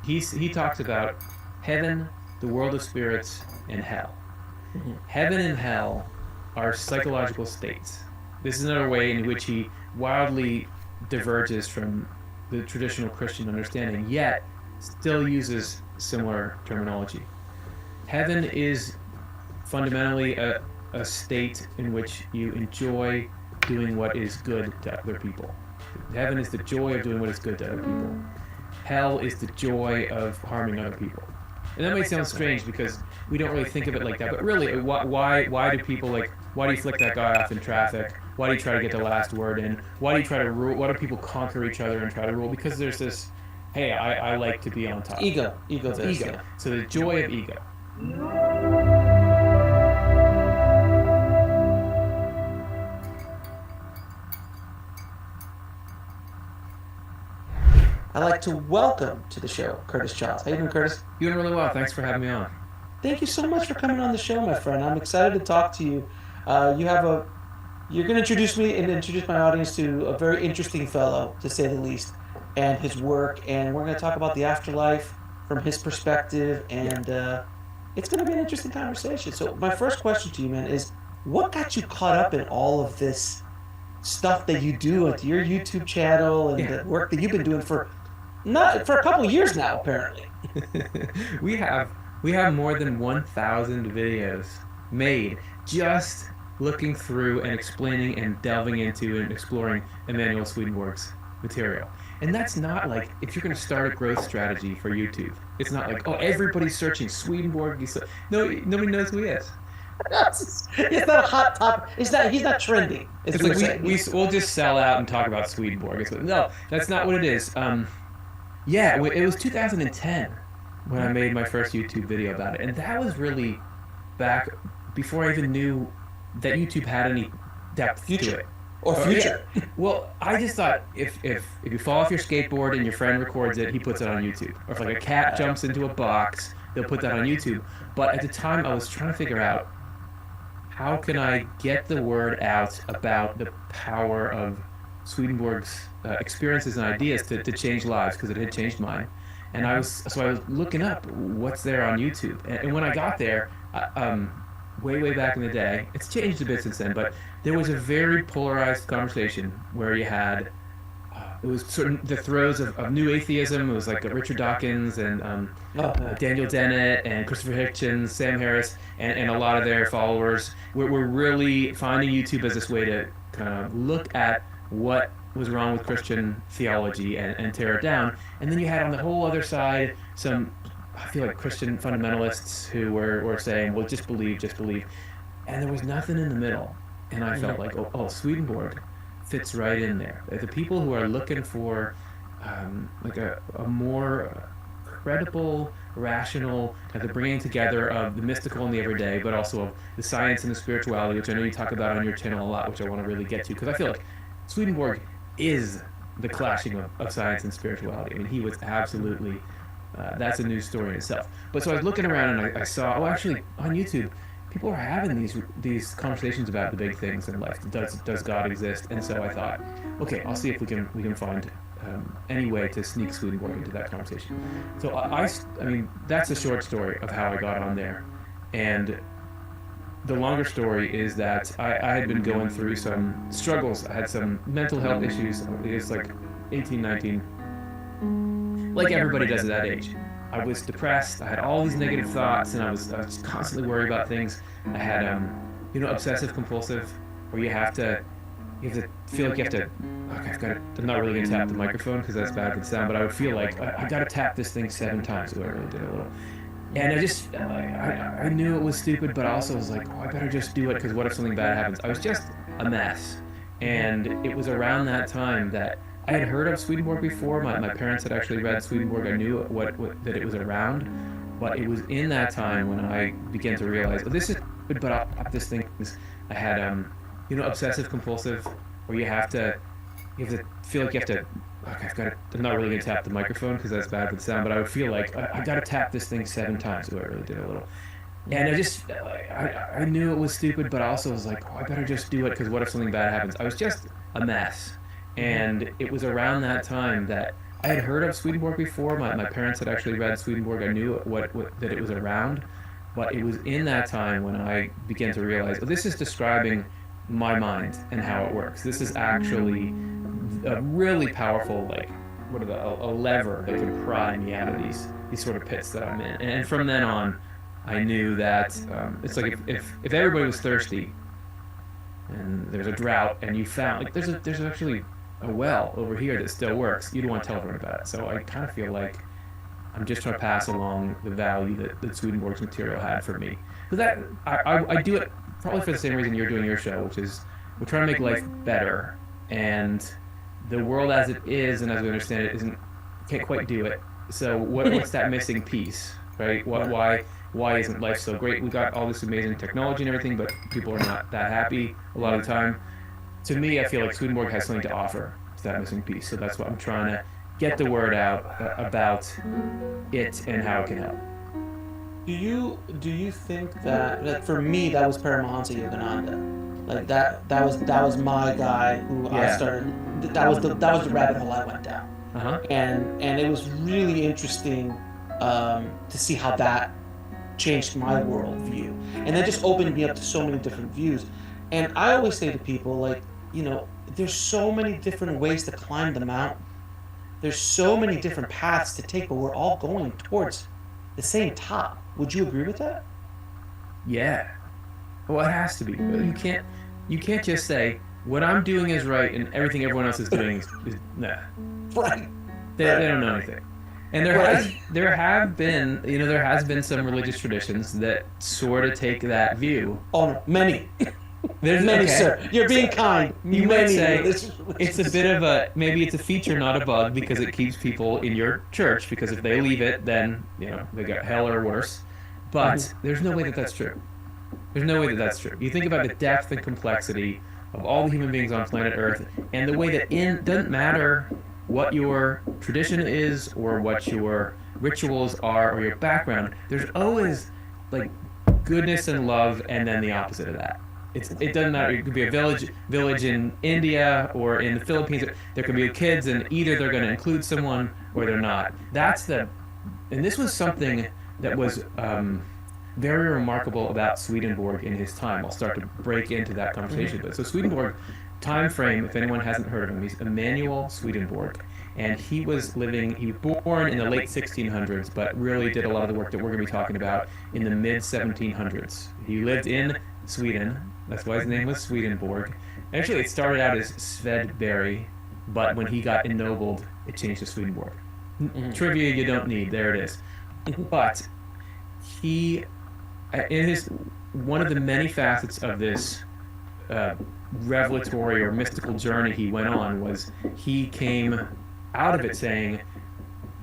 he talks about heaven, the world of spirits, and hell. Heaven and hell are psychological states. This is another way in which he wildly diverges from the traditional Christian understanding, yet still uses similar terminology. Heaven is fundamentally a state in which you enjoy doing what is good to other people. Heaven is the joy of doing what is good to other people. Hell is the joy of harming other people. And that may sound strange because we don't really think of it like that, but really, why do people why do you flick that guy off in traffic? Why do you try to get the last word in? Why do you try to rule? Why do people conquer each other and try to rule? Because there's this, hey, I like to be on top. Ego. Ego. So the joy of ego. I'd like to welcome to the show Curtis Childs. How you doing, Curtis? Doing really well. Thanks for having me on. Thank you so much for coming on the show, my friend. I'm excited to talk to you. You're going to introduce me and introduce my audience to a very interesting fellow, to say the least, and his work. And we're going to talk about the afterlife from his perspective, and it's going to be an interesting conversation. So my first question to you, man, is what got you caught up in all of this stuff that you do with your YouTube channel and the work that you've been doing for a couple of years now, apparently? we have more than 1,000 videos made just looking through and explaining and delving into and exploring Emanuel Swedenborg's material. And that's not like, if you're going to start a growth strategy for YouTube, it's not like, oh, everybody's searching Swedenborg. No, nobody knows who he is. It's not a hot topic. He's not trending. It's like we'll just sell out and talk about Swedenborg. No, that's not what it is. It was 2010 when I made my first YouTube video about it, and that was really back before I even knew that YouTube had any depth to it. Or future. Yeah. Well, I just thought if you fall off your skateboard and your friend records it, he puts it on YouTube. Or if like a cat jumps into a box, they'll put that on YouTube. But at the time, I was trying to figure out, how can I get the word out about the power of Swedenborg's experiences and ideas to change lives, because it had changed mine. And I was looking up what's there on YouTube. And when I got there, way back in the day, it's changed a bit since then, but there was a very polarized conversation where you had, it was sort of the throes of new atheism. It was like Richard Dawkins and Daniel Dennett and Christopher Hitchens, Sam Harris, and a lot of their followers were really finding YouTube as this way to kind of look at what was wrong with Christian theology and tear it down. And then you had on the whole other side some, I feel like, Christian fundamentalists who were saying, well, just believe. And there was nothing in the middle. And I felt like, oh, Swedenborg fits right in there. The people who are looking for like a more credible, rational, the bringing together of the mystical and the everyday, but also of the science and the spirituality, which I know you talk about on your channel a lot, which I want to really get to, because I feel like Swedenborg is the clashing of science and spirituality. I mean, he was absolutely, that's a news story in itself. But so I was looking around and I saw, actually on YouTube, people are having these conversations about the big things in life. Does God exist? And so I thought, okay, I'll see if we can find any way to sneak Swedenborg into that conversation. So I mean, that's a short story of how I got on there. And the longer story is that I had been going through some struggles. I had some mental health issues. It was like 18, 19, like everybody does at that age. I was depressed. I had all these negative thoughts, and I was constantly worried about things. I had, obsessive compulsive, where you have to feel like you have to. Okay, I'm not really gonna tap the microphone because that's bad for the sound, but I would feel like I gotta tap this thing 7 times. So I really did a little. And I just, I knew it was stupid, but I also was like, I better just do it, because what if something bad happens? I was just a mess. And it was around that time that I had heard of Swedenborg before. My parents had actually read Swedenborg. I knew that it was around, but it was in that time when I began to realize, this is good, but this thing is, I had, obsessive compulsive, where you have to feel like you have to. Okay, I'm not really gonna tap the microphone because that's bad for the sound, but I would feel like I gotta tap this thing 7 times. So I really did a little. And I just, I knew it was stupid, but I also was like, I better just do it, because what if something bad happens? I was just a mess. And it was around that time that I had heard of Swedenborg before. My parents had actually read Swedenborg. I knew what that it was around, but it was in that time when I began to realize, oh, this is describing my mind and how it works. This is actually a really powerful, like, what are a lever that can pry me out of these sort of pits that I'm in. And from then on, I knew that it's like if everybody was thirsty and there's a drought and you found like there's actually a well over here that still works, you'd want to tell everyone about it. So I kind of feel like I'm just trying to pass along the value that Swedenborg's material had for me. So that I do it probably for the same reason you're doing your show, which is we're trying to make life better, and the world as it is and as we understand it isn't can't quite do it. So what's that missing piece, right? Why isn't life so great? We got all this amazing technology and everything, but people are not that happy a lot of the time. To me, I feel like Swedenborg has something to offer to that missing piece. So that's what I'm trying to get the word out about it and how it can help. Do you think that, like, for me, that was Paramahansa Yogananda, like that was my guy who I Yeah. started. That was the rabbit hole I went down, Uh-huh. and it was really interesting to see how that changed my worldview, and that just opened me up to so many different views. And I always say to people, like, there's so many different ways to climb the mountain. There's so many different paths to take, but we're all going towards the same top. Would you agree with that? Yeah. Well, it has to be. You can't just say what I'm doing is right and everything everyone else is doing is nah. Right. They don't know anything. And Right. there has been some religious traditions that sort of take that view. Oh no, many, There's many, okay. sir. You're being kind. You might Many say religious it's a bit of a maybe it's a feature, not a bug, because it keeps people in your church. Because if they leave it, then they got hell or worse. Mhm. But there's no way that that's true. There's no way that that's true. You think about the depth and complexity of all the human beings on planet Earth, and the way that in doesn't matter what your tradition is or what your rituals are or your background. There's always like goodness and love, and then the opposite of that. It doesn't matter. It could be a village in India or in the Philippines. There could be kids, and either they're going to include someone or they're not. And this was something that was very remarkable about Swedenborg in his time. I'll start to break into that conversation. But so Swedenborg, time frame, if anyone hasn't heard of him, he's Emanuel Swedenborg. And he was born in the late 1600s, but really did a lot of the work that we're going to be talking about in the mid 1700s. He lived in Sweden. That's why his name was Swedenborg. Actually, it started out as Svedberg, but when he got ennobled, it changed to Swedenborg. Mhm. Trivia you don't need, there it is. But he in his one of the many facets of this uh, revelatory or mystical journey he went on was he came out of it saying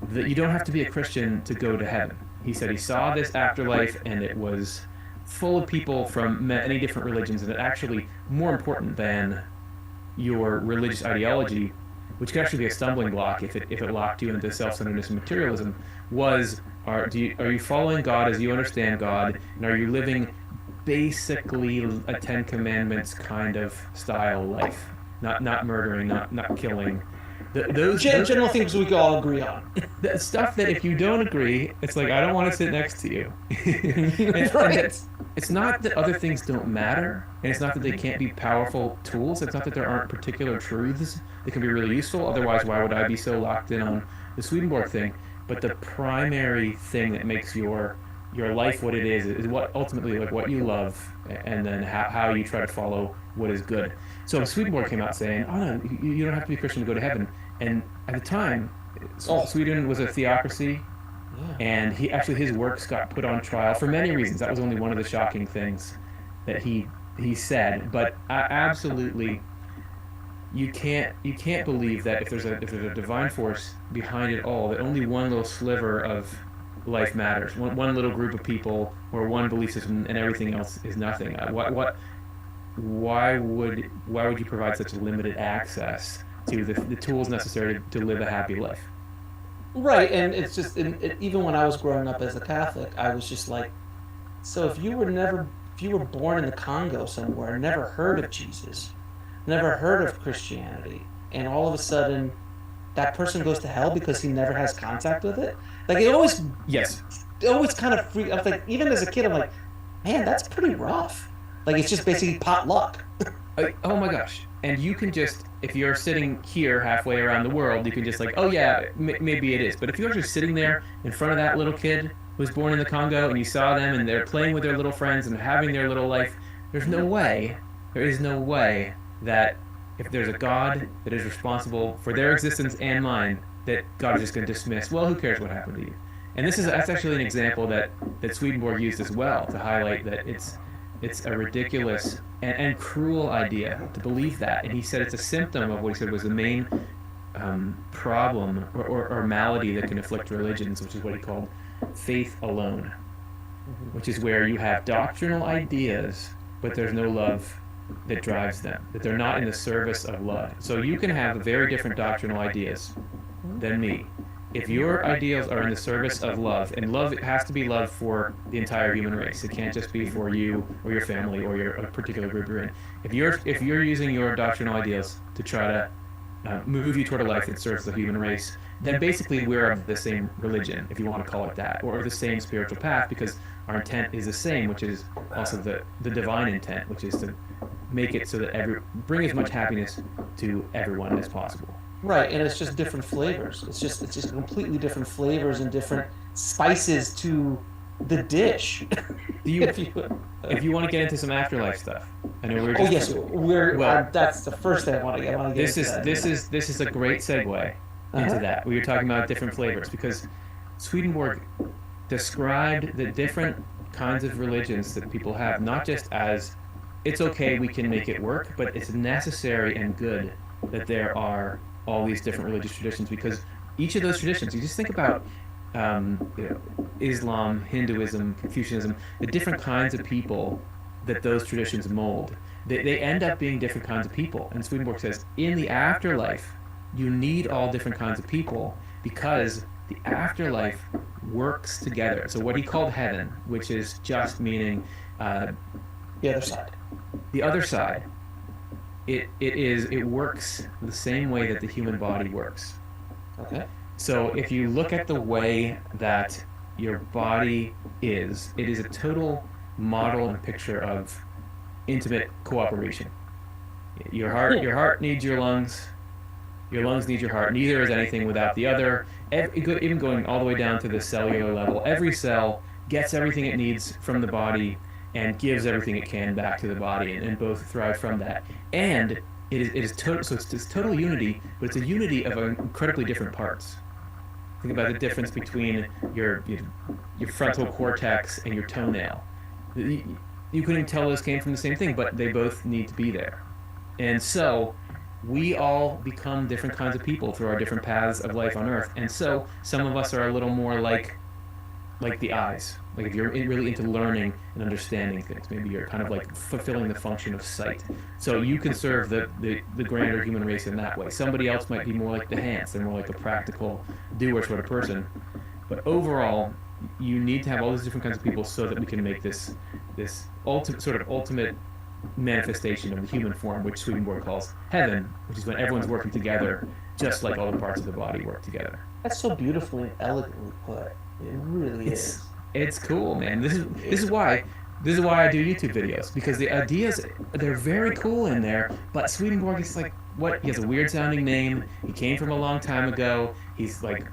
that you don't have to be a Christian to go to heaven. He said he saw this afterlife and it was full of people from many different religions, and it actually more important than your religious ideology, which could actually be a stumbling block if it locked you into self-centeredness and materialism, was are you following God as you understand God, and are you living basically a Ten Commandments kind of style life, not murdering, not killing, those General things we can all agree on. the stuff that if you don't agree, it's like I don't want to sit next to you. And Right. it's not that other things don't matter, and it's not that they can't be powerful tools. It's not that there aren't particular truths that can be really useful. Otherwise, why would I be so locked in on the Swedenborg thing? But the primary thing that makes your life what it is what ultimately like what you love, and then how you try to follow what is good. So Swedenborg came out saying, "Oh no, you don't have to be a Christian to go to heaven." And at the time, Oh, Sweden was a theocracy, yeah. and his works got put on trial for many reasons. That was only one of the shocking things that he said. But absolutely, you can't believe that if there's a divine force behind it all, that only one little sliver of life matters, one little group of people or one belief system, and everything else is nothing. Why would you provide such limited access to the tools necessary to live a happy life? Right, and it's just even when I was growing up as a Catholic, I was just like, so if you were born in the Congo somewhere, never heard of Jesus, never heard of Christianity, and all of a sudden that person goes to hell because he never has contact with it. Like Yes. it always kind of freak. I was like, even as a kid, I'm like, man, that's pretty rough. Like it's just basically pot luck. Oh my gosh. And you can just, if you're sitting here halfway around the world, you can just like, oh yeah, maybe it is. But if you're actually sitting there in front of that little kid who was born in the Congo and you saw them and they're playing with their little friends and having their little life, there is no way that if there's a God that is responsible for their existence and mine, that God is just going to dismiss, well, who cares what happened to you? And that's actually an example that Swedenborg used as well to highlight that it's a ridiculous and cruel idea to believe that. And he said it's a symptom of what he said was the main problem or malady that can afflict religions, which is what he called faith alone, which is where you have doctrinal ideas, but there's no love that drives them, that they're not in the service of love. So you can have very different doctrinal ideas than me. If your ideals are in the service of love, and love it has to be love for the entire human race. It can't just be for you or your family or a particular group you're in. If you're using your doctrinal ideals to try to move you toward a life that serves the human race, then basically we're of the same religion, if you want to call it that, or the same spiritual path, because our intent is the same, which is also the divine intent, which is to make it so that bring as much happiness to everyone as possible. Right, and it's just different flavors. It's just completely different flavors and different spices to the dish. Do you, If you, if you want to get into some afterlife stuff, I know we're oh just yes, that's the first thing I want to get. I want to get this into is that. this is a great segue into Uh-huh. that. We were talking about different flavors because Swedenborg described the different kinds of religions that people have, not just as it's okay, we can make it work, but it's necessary and good that there are all these different religious traditions because each of those traditions, you just think about Islam, Hinduism, Confucianism, the different kinds of people that those traditions mold. They end up being different kinds of people. And Swedenborg says, in the afterlife, you need all different kinds of people because the afterlife works together. So what he called heaven, which is just meaning The other side. the other side, it works the same way that the human body works. Okay. So if you look at the way that your body is, it is a total model and picture of intimate cooperation. Your heart needs your lungs need your heart. Neither is anything without the other. Even going all the way down to the cellular level, every cell gets everything it needs from the body and gives everything it can back to the body, and both thrive from that. And it is total. So it's this total unity, but it's a unity of incredibly different parts. Think about the difference between your frontal cortex and your toenail. You couldn't tell those came from the same thing, but they both need to be there. And so we all become different kinds of people through our different paths of life on Earth. And so some of us are a little more like the eyes. Like if you're really into learning and understanding things, maybe you're kind of like fulfilling the function of sight. So you can serve the grander human race in that way. Somebody else might be more like the hands. They're more like a practical doer sort of person. But overall, you need to have all these different kinds of people so that we can make this ultimate manifestation of the human form, which Swedenborg calls heaven, which is when everyone's working together, just like all the parts of the body work together. That's so beautifully and elegantly put. It really It's is. it's cool, man. This is why I do YouTube videos because the ideas they're very cool in there. But Swedenborg is like what? He has a weird sounding name. He came from a long time ago. He's like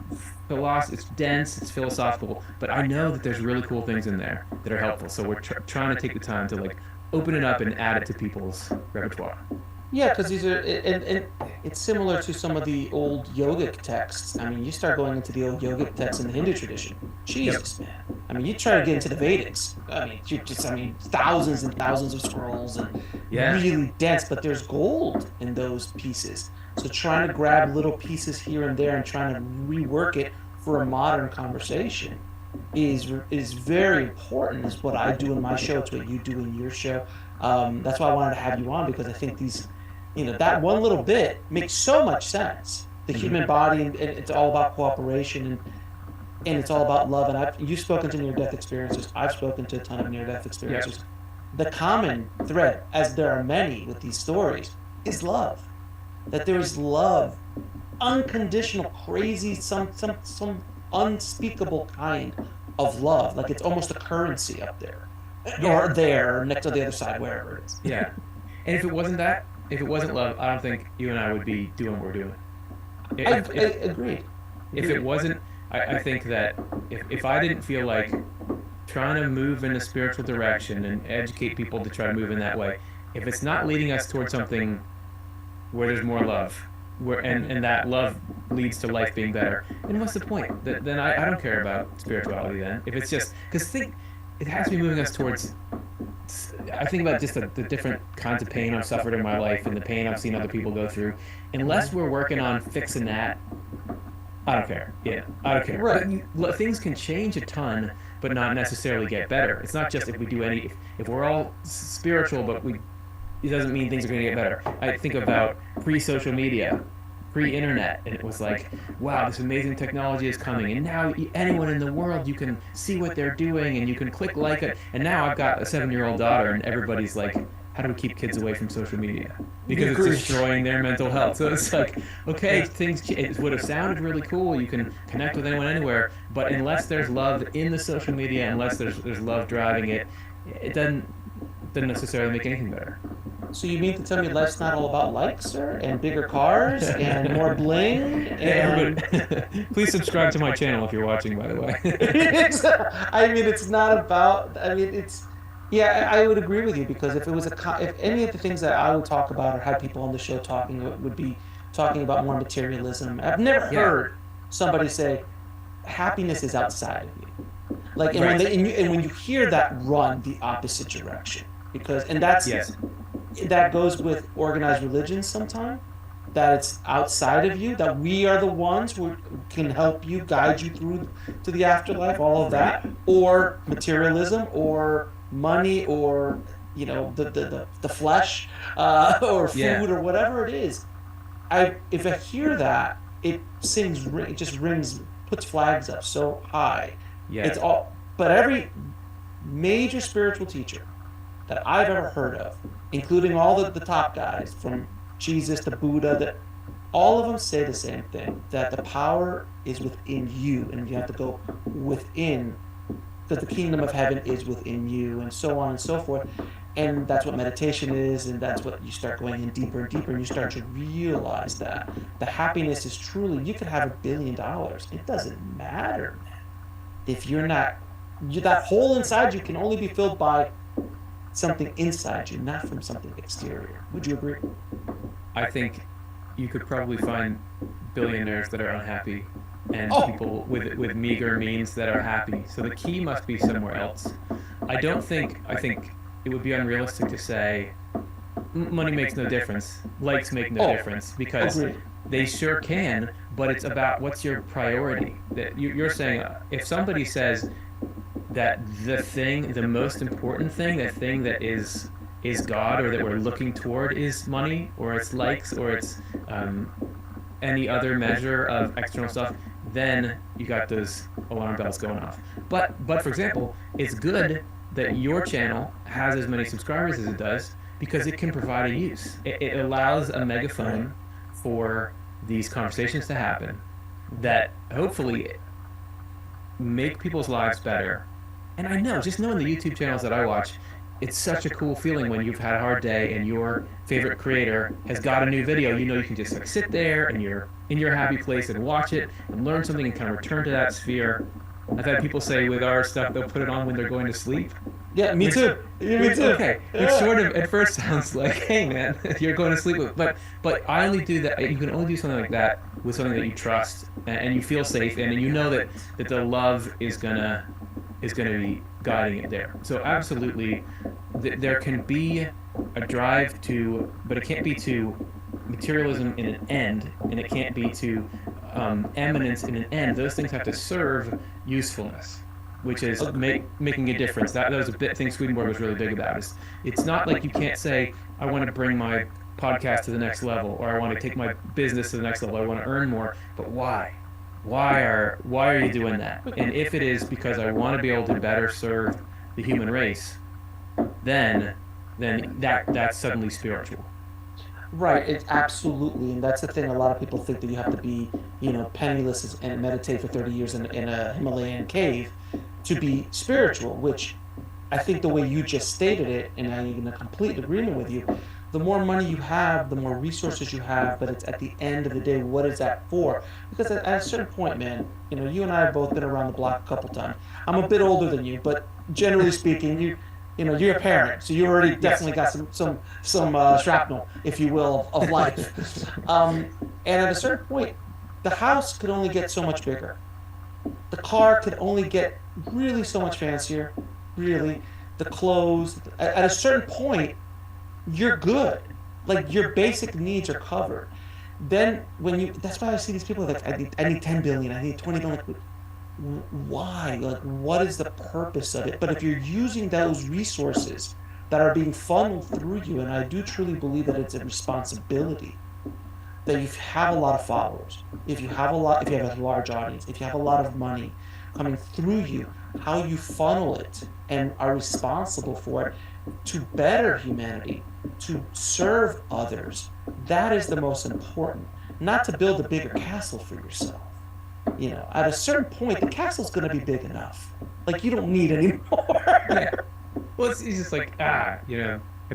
it's dense, it's philosophical. But I know that there's really cool things in there that are helpful. So we're trying to take the time to like open it up and add it to people's repertoire. Yeah, because these are, and it's similar to some of the old yogic texts. I mean, you start going into the old yogic texts in the Hindu tradition. Jesus, man. I mean, you try to get into the Vedics. I mean, thousands and thousands of scrolls and Yeah. really dense, but there's gold in those pieces. So trying to grab little pieces here and there and trying to rework it for a modern conversation is very important. Is what I do in my show. It's what you do in your show. That's why I wanted to have you on because I think that one little bit makes so much sense. The human body, and it's all about cooperation, and it's all about love. And you've spoken to near-death experiences. I've spoken to a ton of near-death experiences. The common thread, as there are many with these stories, is love. That there is love unconditional, crazy, some unspeakable kind of love. Like it's almost a currency up there, or there, or next to the other side, wherever it is. Yeah. And if it wasn't that, if it wasn't love, I don't think you and I would be doing what we're doing. I agreed. If it wasn't, I think that if I didn't feel like trying to move in a spiritual direction and educate people to try to move in that way, if it's not leading us towards something where there's more love, and that love leads to life being better, then what's the point? Then I don't care about spirituality then. If it's just, because think, it has to be moving us towards, I think about just the different kinds of pain I've suffered in my life and the pain I've seen other people go through. Unless we're working on fixing that, I don't care. Yeah, I don't care. Right. But things can change a ton, but not necessarily get better. It's not just if we do any, if we're all spiritual, but it doesn't mean things are going to get better. I think about pre-social media, pre-internet, and it was like, wow, this amazing technology is coming, and now anyone in the world, you can see what they're doing, and you can click like it. And now I've got a 7-year-old daughter, and everybody's like, how do we keep kids away from social media? Because it's destroying their mental health. So it's like, okay, it would have sounded really cool. You can connect with anyone anywhere, but unless there's love in the social media, unless there's love driving it, it doesn't necessarily make anything better. So you mean to tell me life's not all about likes, sir, and bigger cars, and more bling, and... Please subscribe to my channel if you're watching, by the way. I mean, it's not about... I mean, it's... Yeah, I would agree with you, because if it was if any of the things that I would talk about or had people on the show talking would be talking about more materialism. I've never heard somebody say happiness is outside of you. Like, and when you hear that, run the opposite direction, because that goes with organized religion sometimes, that it's outside of you, that we are the ones who can help you, guide you through to the afterlife, all of that, or materialism, or money, or the flesh, or food, or whatever it is. If I hear that, it just rings, puts flags up so high. Yeah. It's all, but every major spiritual teacher that I've ever heard of, including all the top guys from Jesus to Buddha, that all of them say the same thing, that the power is within you, and you have to go within, because the kingdom of heaven is within you, and so on and so forth. And that's what meditation is, and that's what you start going in deeper and deeper, and you start to realize that the happiness is truly, you could have $1 billion. It doesn't matter, man. If you're not, that hole inside you can only be filled by something inside you, not from something exterior. Would you agree? I think you could probably find billionaires that are unhappy, and people with meager means that are happy. So the key must be somewhere else. I think it would be unrealistic to say money makes no difference, likes make no difference, because they sure can, but it's about what's your priority. That you're saying, if somebody says that the most important thing, the thing that is God, or that we're looking toward, is money, or it's likes, or it's any other measure of external stuff, then you got those alarm bells going off. But for example, it's good that your channel has as many subscribers as it does, because it can provide a use. It allows a megaphone for these conversations to happen that hopefully make people's lives better. And I know, just knowing the YouTube channels that I watch, it's such a cool feeling when you've had a hard day and your favorite creator has got a new video. You know, you can just like sit there and you're in your happy place and watch it and learn something and kind of return to that sphere. I've had people say with our stuff, they'll put it on when they're going to sleep. Yeah, me too. Me too. Okay, which sort of at first sounds like, hey man, you're going to sleep with. But I only do that. You can only do something like that with something that you trust and you feel safe in, and you know that the love is gonna be guiding it there. So absolutely, there can be a drive to, but it can't be to materialism in an end, and it can't be to eminence in an end. Those things have to serve usefulness, which is making a difference. That was a bit thing Swedenborg was really big about. It's not like you can't say, I want to bring my podcast to the next level, or I want to take my business to the next level, I want to earn more. But why? Why are you doing that? And if it is because I want to be able to better serve the human race, then that's suddenly spiritual. Right, it's absolutely, and that's the thing. A lot of people think that you have to be, penniless and meditate for 30 years in a Himalayan cave to be spiritual, which I think the way you just stated it, and I'm in a complete agreement with you, the more money you have, the more resources you have, but it's at the end of the day, what is that for? Because at a certain point, man, you and I have both been around the block a couple times. I'm a bit older than you, but generally speaking, you're a parent, so you already Yes. definitely got some shrapnel, if you will, of life. And at a certain point, the house could only get so much bigger. The car could only get really so much fancier, really. The clothes, at a certain point, you're good. Like your basic needs are covered. Then that's why I see these people like, I need 10 billion, I need 20 billion. Like, why? Like, what is the purpose of it? But if you're using those resources that are being funneled through you, and I do truly believe that it's a responsibility that you have a lot of followers, if you have a large audience, if you have a lot of money coming through you, how you funnel it and are responsible for it to better humanity, to serve others, that is the most important. Not to build a bigger castle for yourself. At a certain point, the castle's going to be big enough. Like, you don't need any Yeah. more. Well, it's just like, I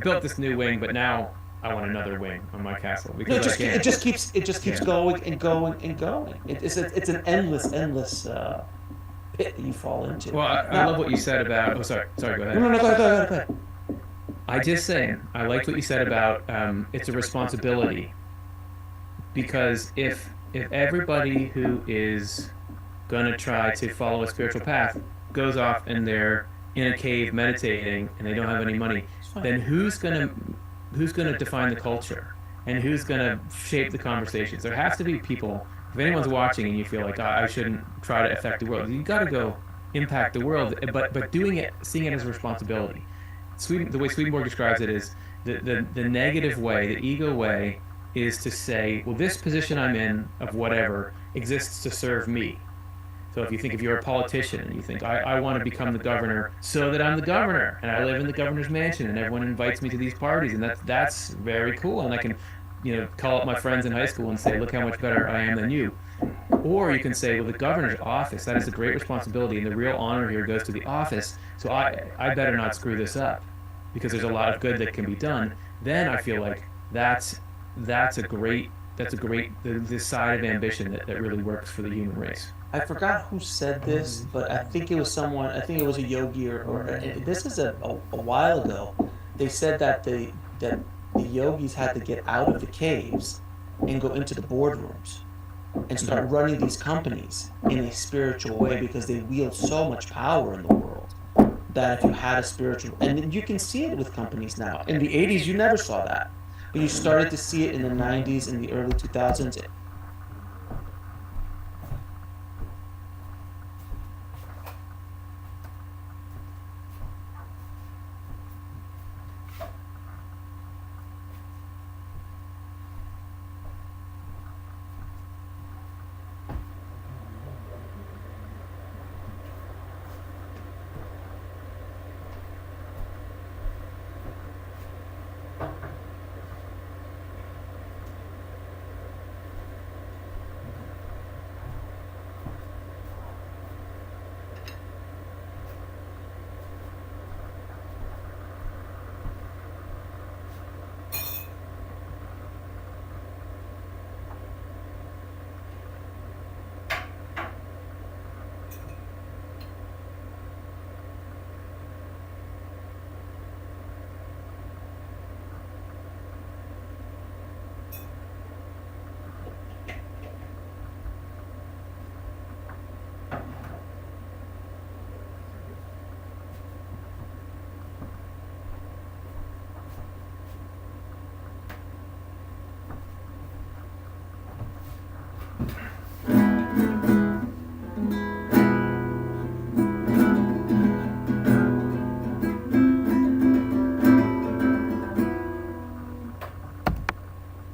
built this new wing, but now I want another wing on my castle No, because I it can. just keeps Yeah. going and going and going. It's an endless pit that you fall into. Well, I love Now, what you said about. Oh, sorry. Go no, ahead. no, no, go ahead, go ahead, go ahead. I just saying. I liked what you said about it's a responsibility because if everybody who is gonna try to follow a spiritual path goes off and they're in a cave meditating and they don't have any money, It's fine. then who's gonna define the culture and who's gonna shape the conversations? There has to be people. If anyone's watching and you feel like, "Oh, I shouldn't try to affect the world," you got to go impact the world, but doing it, seeing it as a responsibility. The way Swedenborg describes it is the negative way, the ego way, is to say, well, this position I'm in of whatever exists to serve me. So if you're a politician and you think, I want to become the governor so that I'm the governor and I live in the governor's mansion and everyone invites me to these parties and that's very cool and I can, call up my friends in high school and say, look how much better I am than you. Or you can say, well, the governor's office, that is a great responsibility and the real honor here goes to the office. So I better not screw this up because there's a lot of good that can be done. Then I feel like that's a great this side of ambition that really works for the human race. I forgot who said this, but I think it was someone. I think it was a yogi, this is a while ago. They said that the yogis had to get out of the caves and go into the boardrooms and start running these companies in a spiritual way because they wield so much power in the world that if you had a spiritual, and you can see it with companies now. In the 80s, you never saw that, but you started to see it in the 90s, in the early 2000s.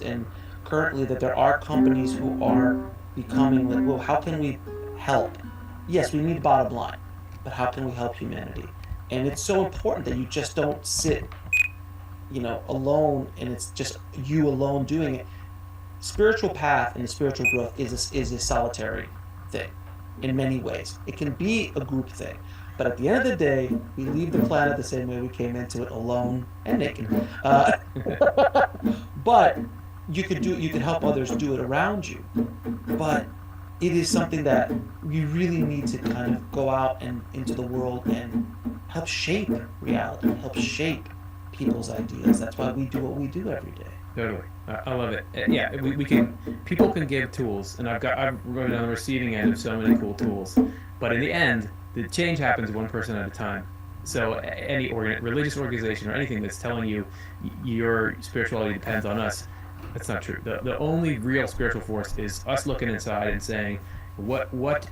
And currently that there are companies who are becoming like, well, how can we help? Yes, we need the bottom line, but how can we help humanity? And it's so important that you just don't sit alone, and it's just you alone doing it. Spiritual path and spiritual growth is a solitary thing in many ways. It can be a group thing, but at the end of the day, we leave the planet the same way we came into it, alone and naked. But you could help others do it around you. But it is something that we really need to kind of go out and into the world and help shape reality, help shape people's ideas. That's why we do what we do every day. Totally. I love it. Yeah, we can. People can give tools, and I've been on the receiving end of so many cool tools. But in the end, the change happens one person at a time. So any religious organization or anything that's telling you your spirituality depends on us, that's not true. The only real spiritual force is us looking inside and saying, what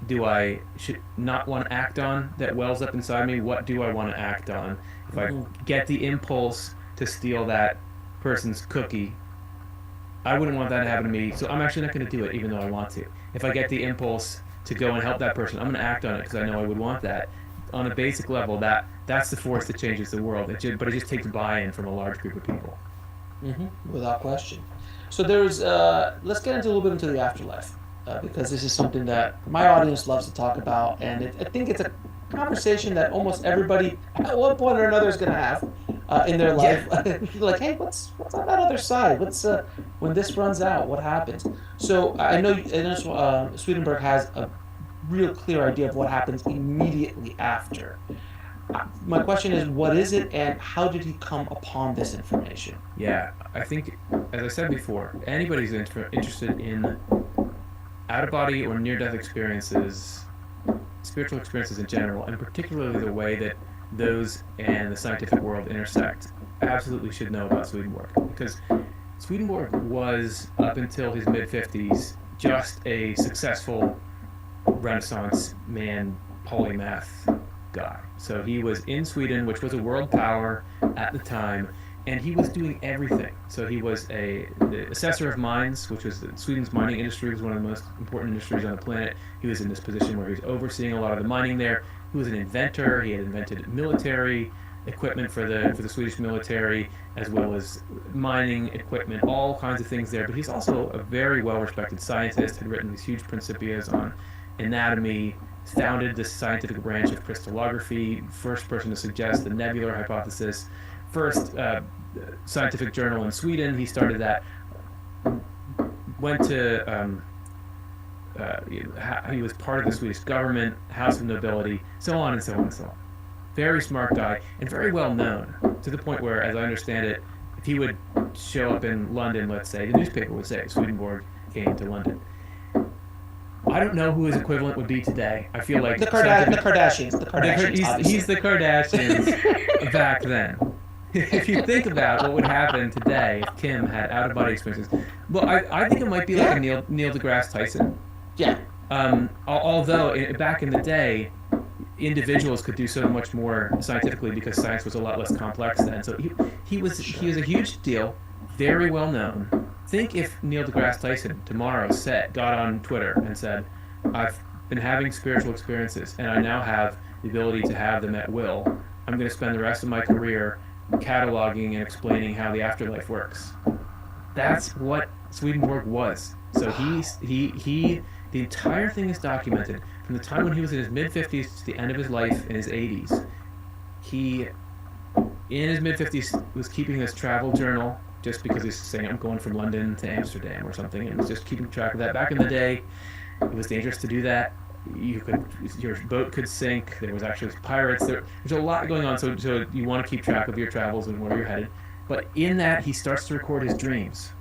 do I should not want to act on that wells up inside me? What do I want to act on? If I get the impulse to steal that person's cookie, I wouldn't want that to happen to me, so I'm actually not going to do it even though I want to. If I get the impulse to go and help that person, I'm going to act on it because I know I would want that. On a basic level, that's the force that changes the world. But it just takes buy-in from a large group of people. Without question. So let's get into a little bit into the afterlife, because this is something that my audience loves to talk about, and I think it's a conversation that almost everybody at one point or another is going to have in their life. Like, hey, what's on that other side? What's when this runs out? What happens? So I know Swedenborg has a real clear idea of what happens immediately after. My question is, what is it, and how did he come upon this information? Yeah, I think, as I said before, anybody who's interested in out-of-body or near-death experiences, spiritual experiences in general, and particularly the way that those and the scientific world intersect, absolutely should know about Swedenborg. Because Swedenborg was, up until his mid-50s, just a successful Renaissance man, polymath guy. So he was in Sweden, which was a world power at the time, and he was doing everything. So he was the assessor of mines, which was Sweden's mining industry was one of the most important industries on the planet. He was in this position where he was overseeing a lot of the mining there. He was an inventor. He had invented military equipment for the Swedish military, as well as mining equipment, all kinds of things there. But he's also a very well-respected scientist, had written these huge principias on anatomy, founded the scientific branch of crystallography, first person to suggest the nebular hypothesis, first scientific journal in Sweden. He started that, went to, he was part of the Swedish government, House of Nobility, so on and so on and so on. Very smart guy, and very well known, to the point where, as I understand it, if he would show up in London, let's say, the newspaper would say Swedenborg came to London. I don't know who his equivalent would be today. I feel like the Kardashians. He's the Kardashians back then. If you think about what would happen today if Kim had out-of-body experiences, well, I think it might be like a Neil deGrasse Tyson. Yeah. Although back in the day, individuals could do so much more scientifically because science was a lot less complex then. So he was a huge deal, very well known. Think if Neil deGrasse Tyson tomorrow got on Twitter and said, "I've been having spiritual experiences and I now have the ability to have them at will. I'm going to spend the rest of my career cataloging and explaining how the afterlife works." That's what Swedenborg was. So the entire thing is documented from the time when he was in his mid-50s to the end of his life in his 80s. He, in his mid-50s, was keeping this travel journal just because he's saying, I'm going from London to Amsterdam or something, and was just keeping track of that. Back in the day, it was dangerous to do that. Your boat could sink. There was actually pirates. There's a lot going on, so you want to keep track of your travels and where you're headed. But in that, he starts to record his dreams.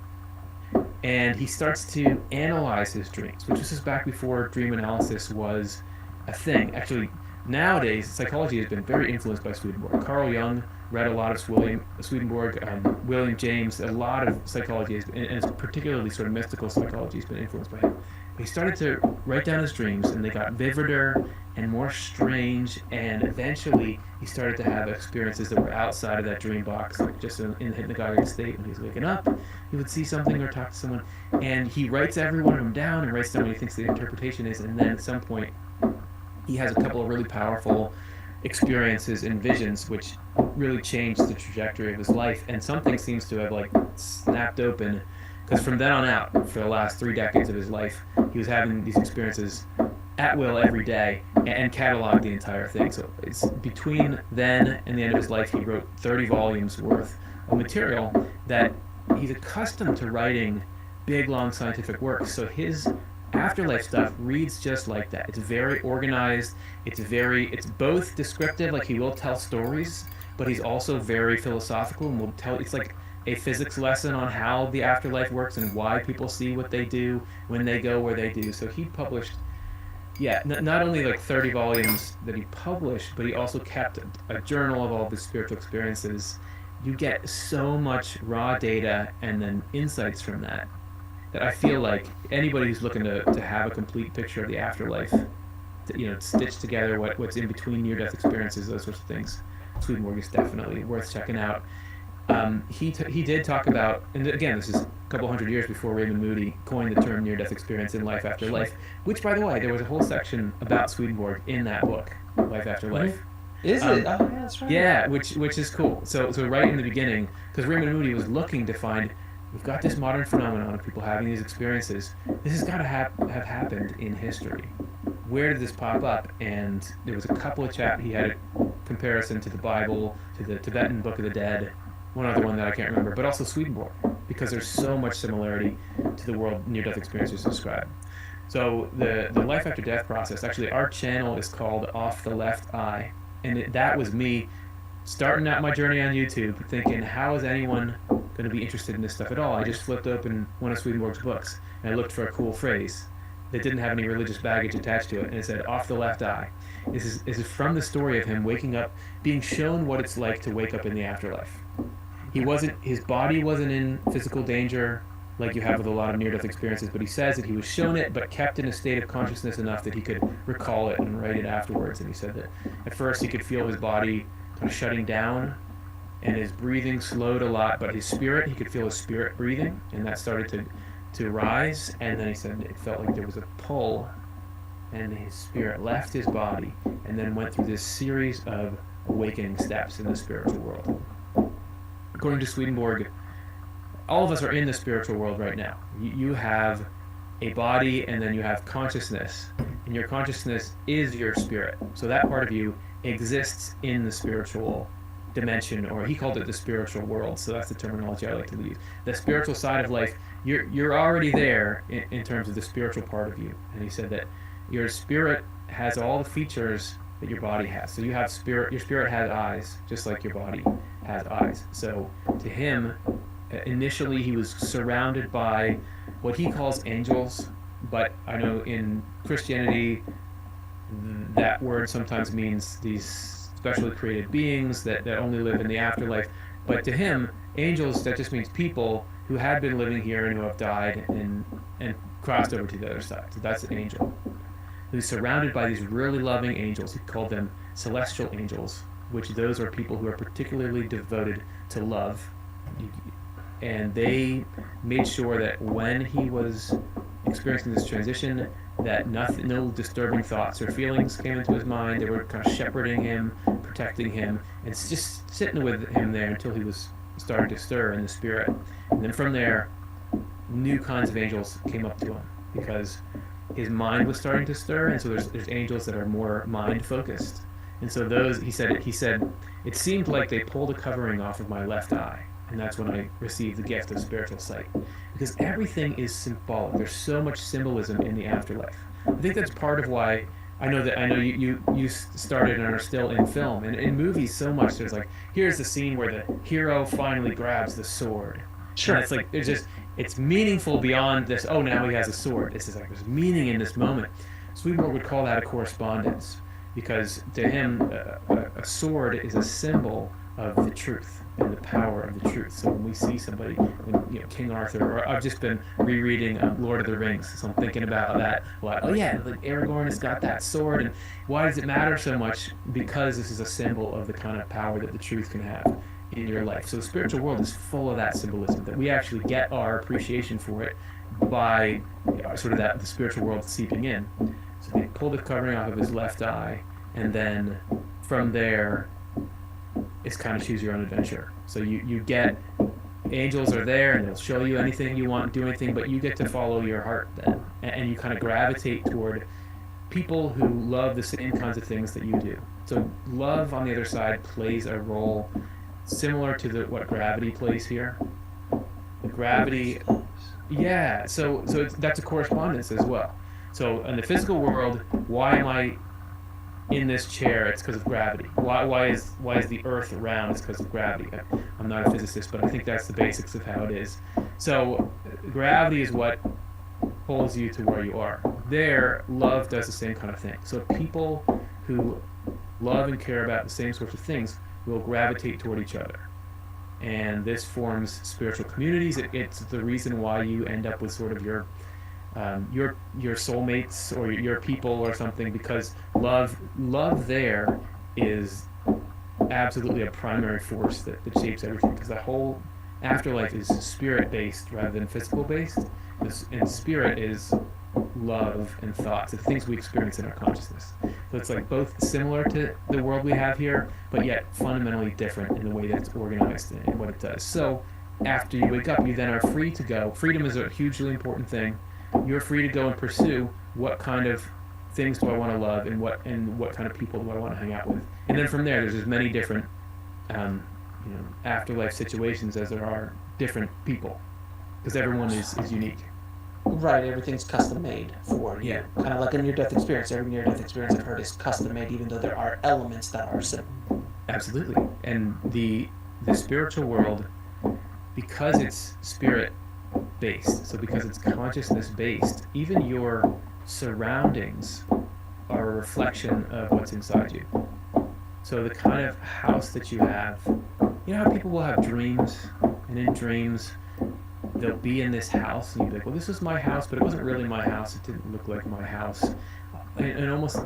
And he starts to analyze his dreams, which is back before dream analysis was a thing. Actually, nowadays, psychology has been very influenced by Swedenborg. Carl Jung read a lot of Swedenborg, William James, a lot of psychology, and particularly sort of mystical psychology has been influenced by him. He started to write down his dreams, and they got vivider and more strange, and eventually he started to have experiences that were outside of that dream box, like just in the hypnagogic state. When he was waking up, he would see something or talk to someone, and he writes every one of them down and writes down what he thinks the interpretation is, and then at some point he has a couple of really powerful experiences and visions, which really changed the trajectory of his life. And something seems to have like snapped open, because from then on out, for the last 3 decades of his life, he was having these experiences at will every day and cataloged the entire thing. So it's between then and the end of his life, he wrote 30 volumes worth of material that he's accustomed to writing big, long scientific works. So his afterlife stuff reads just like that. It's very organized. It's both descriptive, like he will tell stories, but he's also very philosophical and will tell, it's like a physics lesson on how the afterlife works and why people see what they do when they go where they do. So he published, yeah, not only like 30 volumes that he published, but he also kept a journal of all of his spiritual experiences. You get so much raw data and then insights from that, that I feel like anybody who's looking to have a complete picture of the afterlife, to stitch together what's in between near-death experiences, those sorts of things, Swedenborg is definitely worth checking out. He did talk about, and again, this is a couple hundred years before Raymond Moody coined the term near-death experience in Life After Life, which, by the way, there was a whole section about Swedenborg in that book, Life After Life. Is it? Oh, yeah, that's right. Yeah, which is cool. So right in the beginning, because Raymond Moody was looking to find, we've got this modern phenomenon of people having these experiences. This has got to have happened in history. Where did this pop up? And there was a couple of he had a comparison to the Bible, to the Tibetan Book of the Dead, one other one that I can't remember, but also Swedenborg, because there's so much similarity to the world near-death experiences described. So the life after death process, actually our channel is called Off the Left Eye, and that was me starting out my journey on YouTube thinking, how is anyone going to be interested in this stuff at all? I just flipped open one of Swedenborg's books and I looked for a cool phrase that didn't have any religious baggage attached to it, and it said off the left eye. This is from the story of him waking up, being shown what it's like to wake up in the afterlife. His body wasn't in physical danger like you have with a lot of near-death experiences, but he says that he was shown it but kept in a state of consciousness enough that he could recall it and write it afterwards. And he said that at first he could feel his body kind of shutting down and his breathing slowed a lot, but his spirit, he could feel his spirit breathing, and that started to rise. And then he said it felt like there was a pull, and his spirit left his body and then went through this series of awakening steps in the spiritual world. According to Swedenborg, all of us are in the spiritual world right now. You have a body, and then you have consciousness, and your consciousness is your spirit. So that part of you exists in the spiritual dimension, or he called it the spiritual world, so that's the terminology I like to use. The spiritual side of life, you're already there in terms of the spiritual part of you. And he said that your spirit has all the features that your body has. So you have spirit, your spirit has eyes, just like your body has eyes. So to him, initially he was surrounded by what he calls angels, but I know in Christianity that word sometimes means these specially created beings that only live in the afterlife. But to him, angels, that just means people who had been living here and who have died and crossed over to the other side. So that's an angel. He's surrounded by these really loving angels. He called them celestial angels, which those are people who are particularly devoted to love. And they made sure that when he was experiencing this transition, that no disturbing thoughts or feelings came into his mind. They were kind of shepherding him, protecting him, and just sitting with him there until he was starting to stir in the spirit. And then from there, new kinds of angels came up to him because his mind was starting to stir, and so there's angels that are more mind focused. And so those, he said it seemed like they pulled a covering off of my left eye, and that's when I received the gift of spiritual sight, because everything is symbolic. There's so much symbolism in the afterlife. I think that's part of why I know you started and are still in film and in movies so much. There's like, here's the scene where the hero finally grabs the sword. Sure. And it's like it's meaningful beyond this. Oh, now he has a sword. It's just like there's meaning in this moment. Swedenborg would call that a correspondence, because to him, a sword is a symbol of the truth and the power of the truth. So when we see somebody, King Arthur, or I've just been rereading Lord of the Rings, so I'm thinking about that a lot. Oh yeah, like Aragorn has got that sword, and why does it matter so much? Because this is a symbol of the kind of power that the truth can have in your life. So the spiritual world is full of that symbolism, that we actually get our appreciation for it by sort of the spiritual world seeping in. So they pulled the covering off of his left eye, and then from there, it's kind of choose your own adventure. So you get angels are there and they'll show you anything you want, do anything, but you get to follow your heart then, and you kind of gravitate toward people who love the same kinds of things that you do. So love on the other side plays a role similar to what gravity plays here. The gravity, yeah. So that's a correspondence as well. So in the physical world, why am I in this chair? It's because of gravity. Why is the Earth round? It's because of gravity. I'm not a physicist, but I think that's the basics of how it is. So gravity is what pulls you to where you are. There, love does the same kind of thing. So people who love and care about the same sorts of things will gravitate toward each other. And this forms spiritual communities. It's the reason why you end up with sort of your soulmates or your people or something, because love there is absolutely a primary force that shapes everything, because the whole afterlife is spirit based rather than physical based, and spirit is love and thoughts, the things we experience in our consciousness. So it's like both similar to the world we have here, but yet fundamentally different in the way that it's organized and what it does. So after you wake up, you then are free to go. Freedom is a hugely important thing. You're free to go and pursue what kind of things do I want to love, and what kind of people do I want to hang out with. And then from there, there's as many different afterlife situations as there are different people, because everyone is unique. Right, everything's custom made for you. Yeah. Kind of like a near-death experience. Every near-death experience I've heard is custom made, even though there are elements that are similar. Absolutely. And the spiritual world, because it's spirit based, so because it's consciousness based, even your surroundings are a reflection of what's inside you. So the kind of house that you have, you know how people will have dreams, and in dreams they'll be in this house, and you'll be like, well, this was my house, but it wasn't really my house. It didn't look like my house. And almost,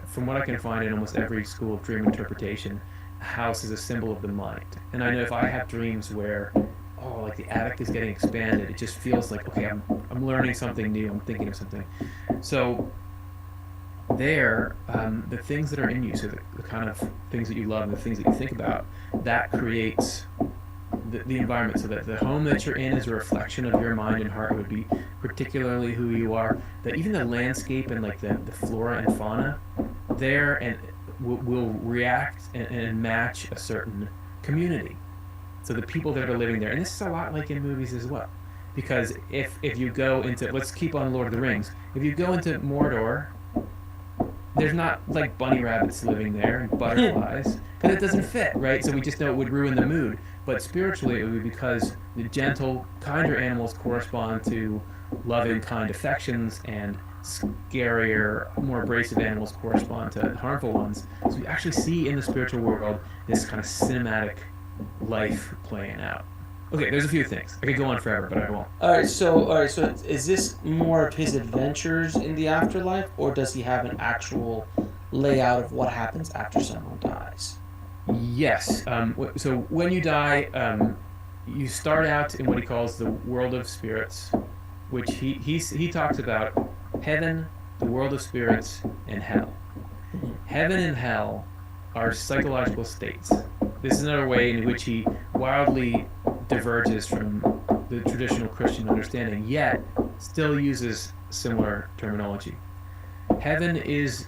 from what I can find in almost every school of dream interpretation, a house is a symbol of the mind. And I know if I have dreams where, oh, like the attic is getting expanded, it just feels like, okay, I'm learning something new, I'm thinking of something. So there, the things that are in you, so the kind of things that you love and the things that you think about, that creates the environment. So that the home that you're in is a reflection of your mind and heart. It would be particularly who you are. That even the landscape and like the flora and fauna there and will react and match a certain community. So the people that are living there, and this is a lot like in movies as well, because if you go into, let's keep on Lord of the Rings, if you go into Mordor, there's not like bunny rabbits living there and butterflies, because it doesn't fit, right? So we just know it would ruin the mood. But spiritually, it would be because the gentle, kinder animals correspond to loving, kind affections, and scarier, more abrasive animals correspond to harmful ones. So we actually see in the spiritual world this kind of cinematic life playing out. Okay, there's a few things. I could go on forever, but I won't. All right, so is this more of his adventures in the afterlife, or does he have an actual layout of what happens after someone dies? Yes. So when you die, you start out in what he calls the world of spirits, which he talks about heaven, the world of spirits, and hell. Heaven and hell are psychological states. This is another way in which he wildly diverges from the traditional Christian understanding, yet still uses similar terminology. Heaven is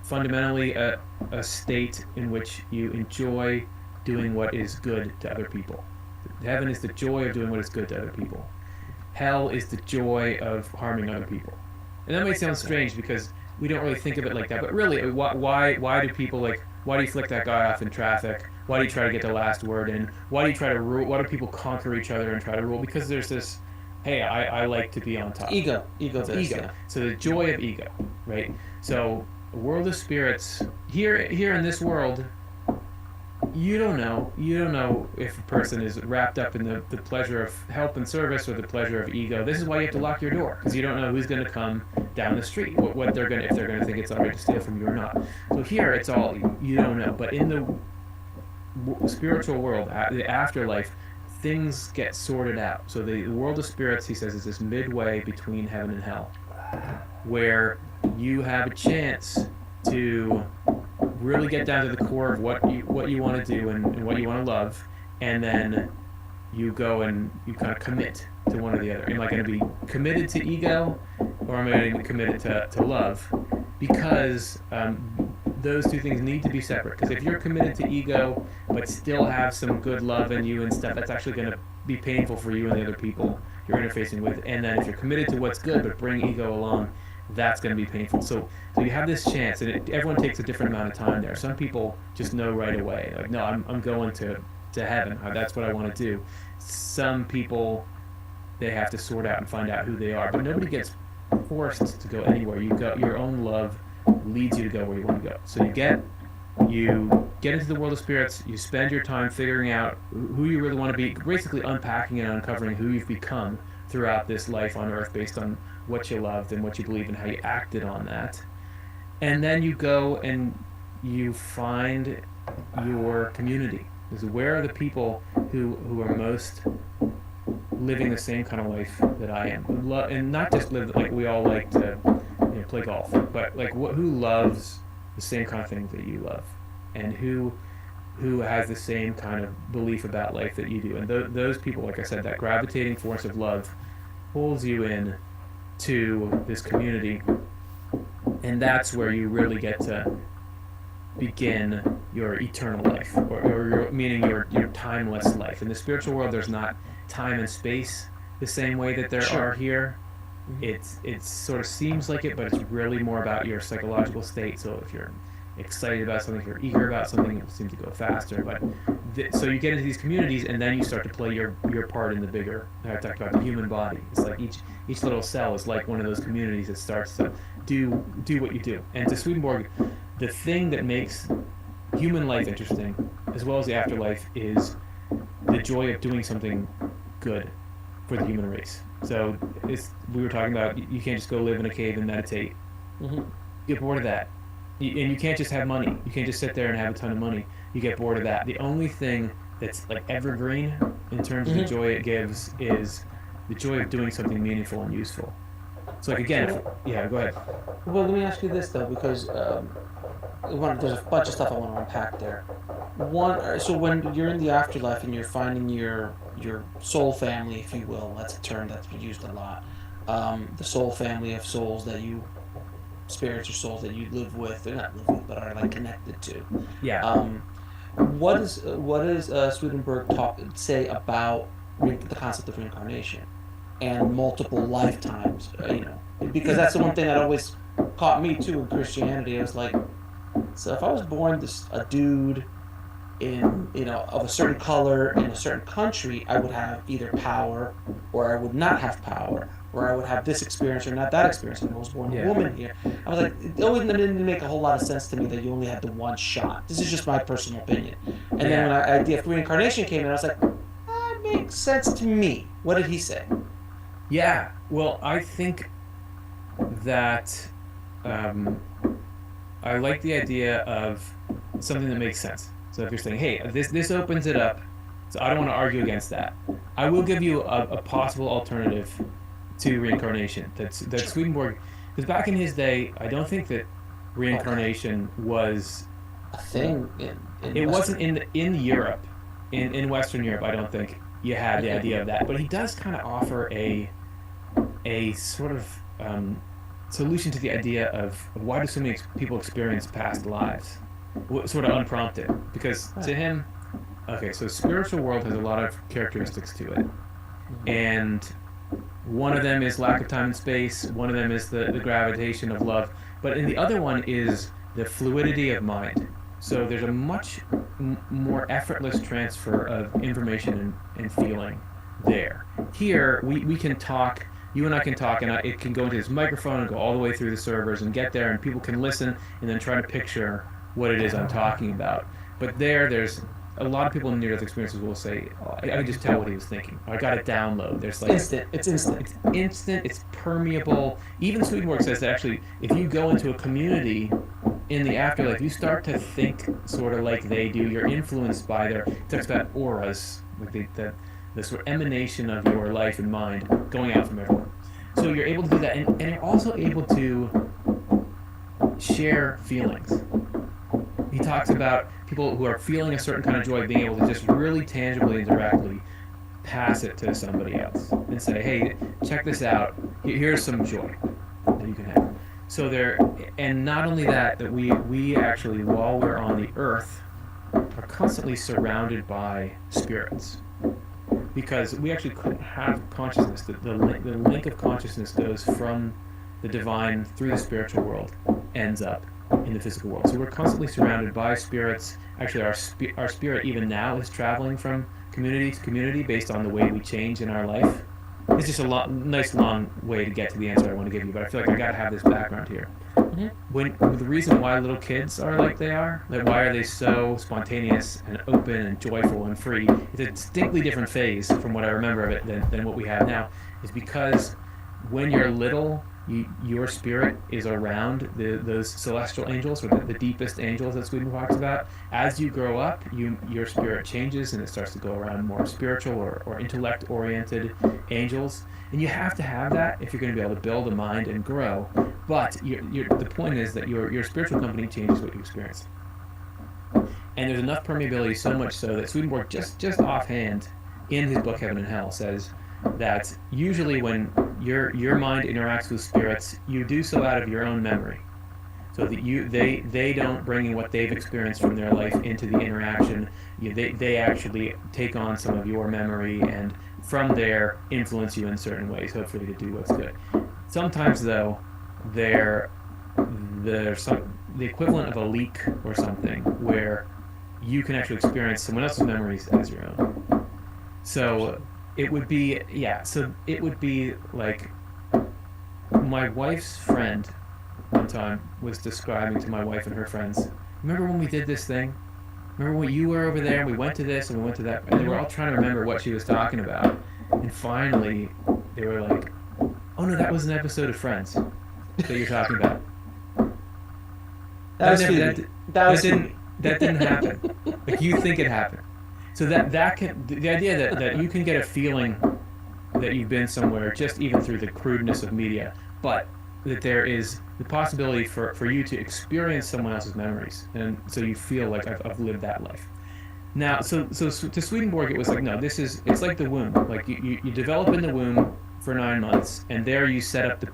fundamentally a state in which you enjoy doing what is good to other people. Heaven is the joy of doing what is good to other people. Hell is the joy of harming other people. And that might sound strange because we don't really think of it like that, but really, why do people why do you flick that guy off in traffic? Why do you try to get the last word in? Why do you try to rule? Why do people conquer each other and try to rule? Because there's this, hey, I like to be on top. Ego. Yeah. So the joy of ego, right? So the world of spirits, here in this world, you don't know if a person is wrapped up in the pleasure of help and service or the pleasure of ego. This is why you have to lock your door, because you don't know who's going to come down the street, what they're going to, if they're going to think it's all right to steal from you or not. So here it's all, you don't know. But in the spiritual world, the afterlife, things get sorted out. So the world of spirits, he says, is this midway between heaven and hell, where you have a chance to really get down to the core of what you want to do and what you want to love, and then you go and you kind of commit to one or the other. Am I going to be committed to ego, or am I going to be committed to love? Because those two things need to be separate. Because if you're committed to ego but still have some good love in you and stuff, that's actually going to be painful for you and the other people you're interfacing with. And then if you're committed to what's good but bring ego along, that's going to be painful. So you have this chance, and everyone takes a different amount of time there. Some people just know right away, like, no, I'm going to heaven. That's what I want to do. Some people, they have to sort out and find out who they are, but nobody gets forced to go anywhere. You go, your own love leads you to go where you want to go. So you get into the world of spirits. You spend your time figuring out who you really want to be, basically unpacking and uncovering who you've become throughout this life on Earth, based on what you loved and what you believe and how you acted on that. And then you go and you find your community. Is where are the people who are most living the same kind of life that I am, and not just live like we all like to, play golf, but like who loves the same kind of things that you love, and who has the same kind of belief about life that you do, and those people, like I said, that gravitating force of love pulls you in to this community, and that's where you really get to begin your eternal life, or meaning your timeless life. In the spiritual world, there's not time and space the same way that there Sure. are here. It sort of seems like it, but it's really more about your psychological state. So if you're excited about something, if you're eager about something, it will seem to go faster. But so you get into these communities, and then you start to play your part in the bigger. I talked about the human body. It's like each little cell is like one of those communities that starts to do what you do. And to Swedenborg, the thing that makes human life interesting, as well as the afterlife, is the joy of doing something good for the human race. So we were talking about, you can't just go live in a cave and meditate. Mm-hmm. You get bored of that. And you can't just have money. You can't just sit there and have a ton of money. You get bored of that. The only thing that's like evergreen in terms of the joy it gives is the joy of doing something meaningful and useful. So like again, yeah, go ahead. Well, let me ask you this though, because there's a bunch of stuff I want to unpack there. So when you're in the afterlife and you're finding your soul family, if you will, that's a term that's been used a lot. The soul family of souls that you, spirits or souls that you live with, or not live with, but are like connected to. Yeah. What does Swedenborg say about the concept of reincarnation and multiple lifetimes? Because that's the one thing that always caught me too in Christianity. I was like, so if I was born a dude in of a certain color in a certain country, I would have either power or I would not have power, or I would have this experience or not that experience. If I was born a woman here, I was like, it always didn't make a whole lot of sense to me that you only had the one shot. This is just my personal opinion. And then when the idea of reincarnation came in, I was like, that makes sense to me. What did he say? Yeah. Well, I think that I like the idea of something that makes sense. So if you're saying, hey, this opens it up, so I don't want to argue against that. I will give you a possible alternative to reincarnation. That Swedenborg, because back in his day, I don't think that reincarnation was a thing. It wasn't in Europe, in Western Europe. I don't think you had the idea of that. But he does kind of offer a sort of solution to the idea of why do so many people experience past lives, sort of unprompted. Because to him, okay, so spiritual world has a lot of characteristics to it, and one of them is lack of time and space. One of them is the gravitation of love. But in the other one is the fluidity of mind. So there's a much more effortless transfer of information and feeling there. Here, we can talk, you and I can talk, and it can go into this microphone and go all the way through the servers and get there, and people can listen and then try to picture what it is I'm talking about. But there's a lot of people in near-death experiences will say, oh, I can just tell what he was thinking. I got it download. There's like instant. It's instant. It's instant. It's permeable. Even Swedenborg says that actually, if you go into a community in the afterlife, you start to think sort of like they do. You're influenced by he talks about auras, like the sort of emanation of your life and mind going out from everyone. So you're able to do that, and you're also able to share feelings. He talks about people who are feeling a certain kind of joy being able to just really tangibly and directly pass it to somebody else and say, hey, check this out. Here's some joy that you can have. So there, and not only that, that we actually, while we're on the earth, are constantly surrounded by spirits, because we actually couldn't have consciousness. The link of consciousness goes from the divine through the spiritual world, ends up in the physical world. So we're constantly surrounded by spirits. Actually, our spirit even now is traveling from community to community based on the way we change in our life. It's just a nice long way to get to the answer I want to give you, but I feel like I got to have this background here. Mhm. When the reason why little kids are like they are, like why are they so spontaneous and open and joyful and free? It's a distinctly different phase from what I remember of it than what we have now, is because when you're little, your spirit is around those celestial angels, or the deepest angels that Sweden talks about. As you grow up, your spirit changes and it starts to go around more spiritual or intellect oriented angels. And you have to have that if you're going to be able to build a mind and grow. But the point is that your spiritual company changes what you experience. And there's enough permeability, so much so that Swedenborg, just offhand, in his book Heaven and Hell, says that usually when your mind interacts with spirits, you do so out of your own memory. So that they don't bring in what they've experienced from their life into the interaction. They actually take on some of your memory and from there influence you in certain ways, hopefully to do what's good. Sometimes though, they're the equivalent of a leak or something where you can actually experience someone else's memories as your own. So it would be, yeah, so it would be like my wife's friend one time was describing to my wife and her friends, remember when we did this thing? Remember when you were over there and we went to this and we went to that? And they were all trying to remember what she was talking about. And finally, they were like, oh no, that was an episode of Friends that you're talking about. That was never, Phoebe. That was Phoebe. that didn't happen. Like you think it happened. So that can, the idea that you can get a feeling that you've been somewhere just even through the crudeness of media, but that there is the possibility for you to experience someone else's memories, and so you feel like I've lived that life. Now, so to Swedenborg, it was like, no, it's like the womb. Like you develop in the womb for 9 months, and there you set up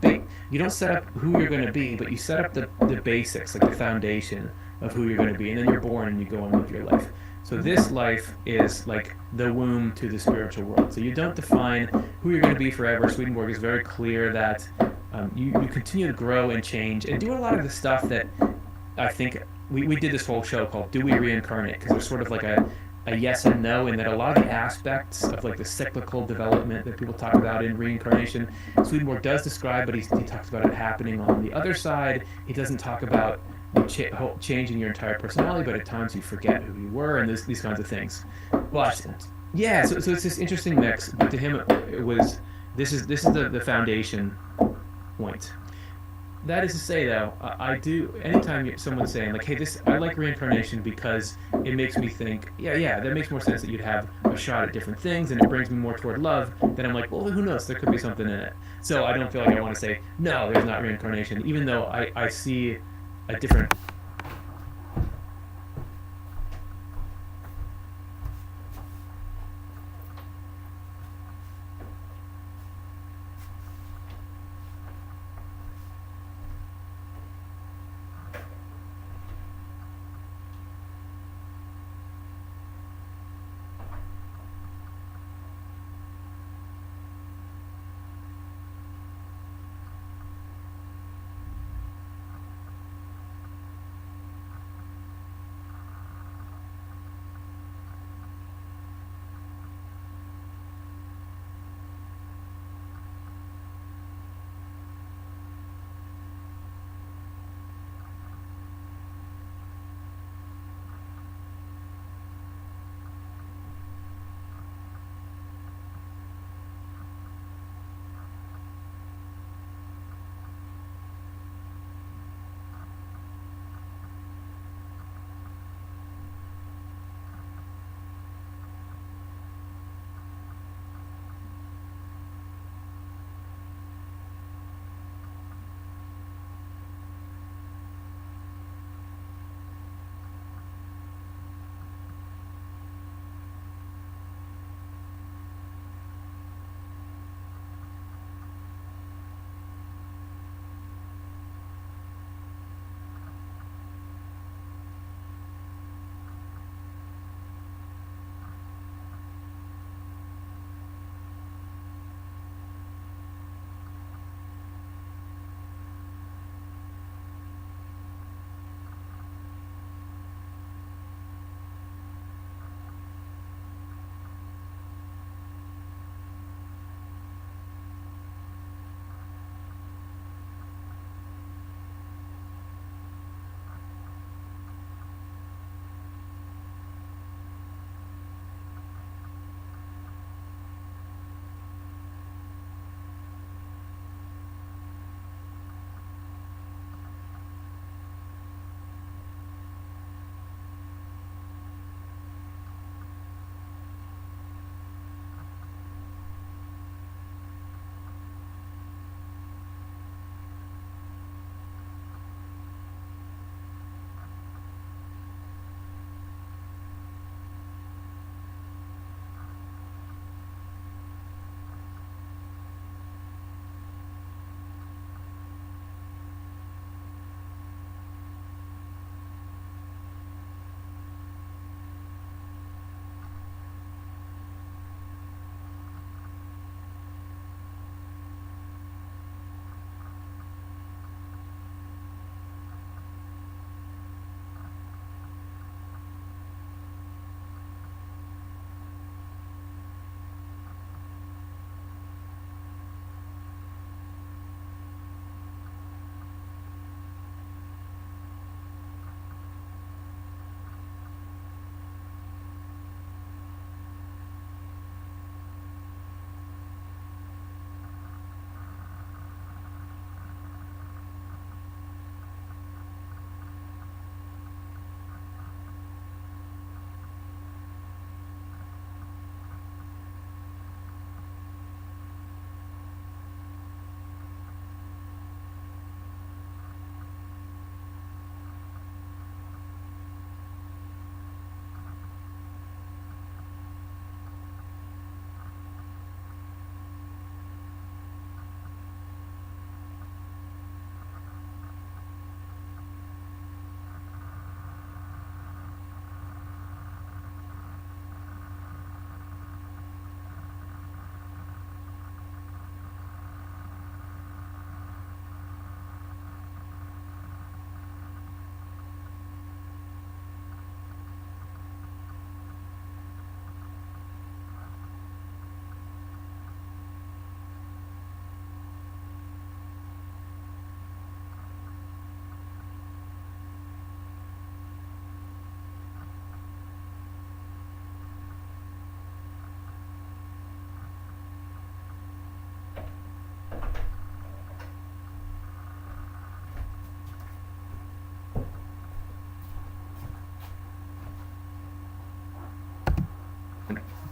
you don't set up who you're going to be, but you set up the basics, like the foundation of who you're going to be, and then you're born and you go and live your life. So this life is like the womb to the spiritual world. So you don't define who you're going to be forever. Swedenborg is very clear that you continue to grow and change and do a lot of the stuff that I think we did this whole show called Do We Reincarnate? Because there's sort of like a yes and no, in that a lot of the aspects of like the cyclical development that people talk about in reincarnation, Swedenborg does describe, but he talks about it happening on the other side. He doesn't talk about changing your entire personality, but at times you forget who you were and these kinds of things. But yeah, so it's this interesting mix. But to him, it was this is the foundation point. That is to say, though, I do. Anytime someone's saying like, "Hey, I like reincarnation because it makes me think," yeah, that makes more sense that you'd have a shot at different things, and it brings me more toward love. Then I'm like, well, who knows? There could be something in it. So I don't feel like I want to say no. There's not reincarnation, even though I see a different.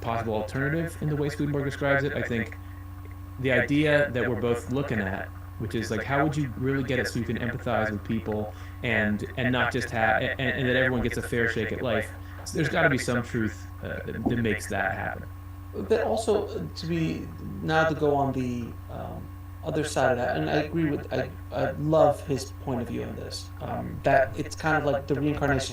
possible alternative in the way Swedenborg describes it. I think the idea that we're both looking at, which is like, how would you really get it so you can empathize with people and not just have and that everyone gets a fair shake at life. So there's got to be some truth that makes that happen. But also to be now to go on the other side of that, and I agree with I love his point of view on this. That it's kind of like the reincarnation